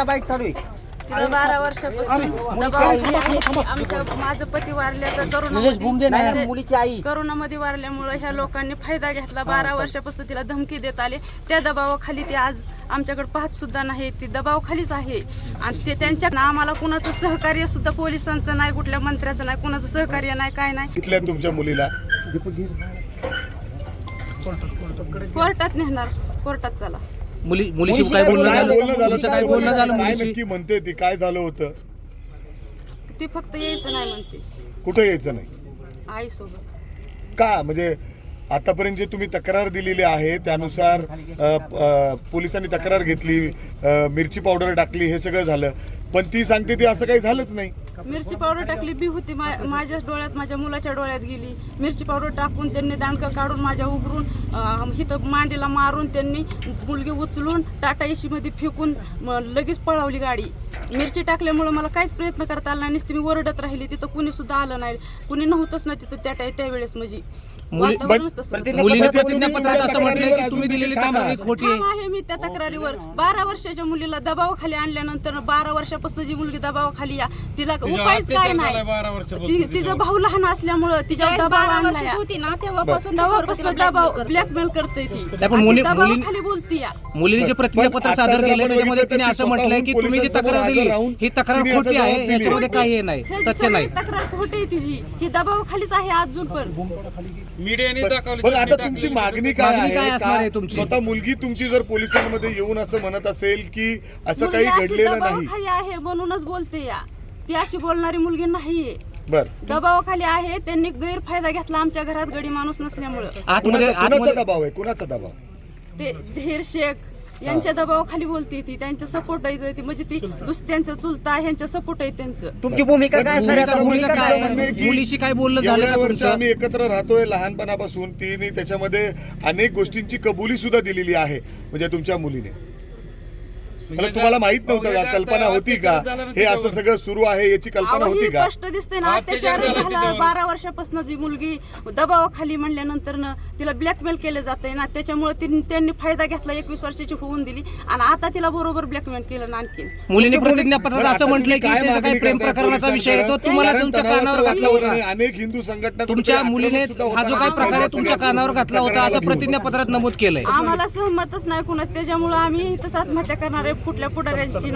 Bike चालू आहे. तिला 12 वर्षापासून दबावाखाली आहे. आमच्या माझं पती वारल्या तर मुलीची आई करोनामध्ये वारल्यामुळे ह्या लोकांनी फायदा घेतला. 12 वर्षापासून तिला धमकी देत आले. त्या दबावाखाली ती आज आमच्याकडे पाहत सुद्धा नाही. ती दबावाखालीच आहे आणि ते त्यांच्या आम्हाला कुणाचं सहकार्य सुद्धा पोलिसांचं नाही, कुठल्या मंत्र्याचं नाही, कुणाचं सहकार्य नाही, काय नाही. कुठल्या तुमच्या मुलीला कोर्टात नेणार, कोर्टात चला. मुलीशी काय बोलणं झालं? काय नक्की म्हणते ती, काय झालं होतं? ती फक्त यायचं नाही म्हणते. कुठं यायचं नाही? आईसोबत. का म्हणजे आतापर्यंत जे तुम्ही तक्रार दिलेली आहे त्यानुसार पोलिसांनी तक्रार घेतली, मिरची पावडर टाकली, हे सगळं झालं, पण ती सांगते ती असं काही झालंच नाही. मिरची पावडर टाकली बी होती, माझ्या डोळ्यात, माझ्या मुलाच्या डोळ्यात गेली. मिरची पावडर टाकून त्यांनी दांडकं काढून माझ्या उघडून इथं मांडीला मारून त्यांनी मुलगी उचलून टाटा एसी मध्ये फेकून लगेच पळवली गाडी. मिरची टाकल्यामुळे मला काहीच प्रयत्न करता आला नाही. नुसती मी ओरडत राहिली. तिथं कुणी सुद्धा आलं नाही, कुणी नव्हतंच ना तिथं त्यावेळेस. म्हणजे मुलीने प्रतिज्ञापत्रात असं म्हटलंय की तुम्ही दिलेली तक्रार खोटी आहे. मी त्या तक्रारीवर 12 वर्षाच्या मुलीला दबावाखाली आणल्यानंतर 12 वर्षापासून जी मुलगी दबावाखाली या, तिला उपायच काय नाही. तिचा भाऊ लहान असल्यामुळं तिच्यावर दबाव आणला होती ना, तेव्हापासून दबाव ब्लॅकमेल करते ती. दबावाखाली बोलती या. मुलीने जे प्रतिज्ञापत्र सादर केलं त्याच्यामध्ये तिने असं म्हटलंय की तुम्ही जी तक्रार दिली ही तक्रार खोटी आहे, याच्यामध्ये काही नाही, तथ्य नाही. तक्रार खोटी आहे तिची. ही दबावाखालीच आहे अजून पण. मीडियाने दाखवली. आता तुमची मागणी काय आहे? स्वतः मुलगी तुमची जर पोलिसांमध्ये येऊन असं म्हणत असेल की असं काही घडलेलं नाही आहे म्हणूनच बोलते या, ती अशी बोलणारी मुलगी नाहीये. बर, दबावाखाली आहे. त्यांनी गैरफायदा घेतला आमच्या घरात गडी माणूस नसल्यामुळे. कुणाचा दबाव आहे? कुणाचा दबाव? ते झहीर शेख यांच्या दबावाखाली बोलते ती. त्यांचा सपोर्ट आहे ती, म्हणजे ती दुसऱ्यांचा चुलता ह्यांचा सपोर्ट आहे त्यांचं. तुमची भूमिका काय? मुलीशी काय बोलणं झालं? एवढ्या वर्ष आम्ही एकत्र राहतोय लहानपणापासून. तिने त्याच्यामध्ये अनेक गोष्टींची कबुली सुद्धा दिलेली आहे म्हणजे तुमच्या मुलीने. तुम्हाला माहित नव्हतं का? कल्पना होती का हे असं सगळं सुरू आहे याची कल्पना होती का? स्पष्ट दिसते ना. अत्याचार झाला 12 वर्षापासून. जी मुलगी दबावाखाली म्हणल्यानंतर तिला ब्लॅकमेल केलं जातंय ना, त्याच्यामुळे त्यांनी फायदा घेतला. 21 वर्षाची होऊन दिली आणि आता तिला बरोबर ब्लॅकमेल केलं. आणखी मुलीने प्रतिज्ञापत्रात असं म्हटलंय की काही प्रेम प्रकरणाचा विषय येतो, तुम्हाला तुमच्या कानावर घातला होता. अनेक हिंदू संघटना तुमच्या मुलीने हा जो काही प्रकार आहे तुमच्या कानावर घातला होता असं प्रतिज्ञापत्रात नमूद केलंय. आम्हाला सहमतच नाही कुणाच. त्याच्यामुळे आम्ही इथंच आत्महत्या करणार आहे. कुठल्या पुढाऱ्यांची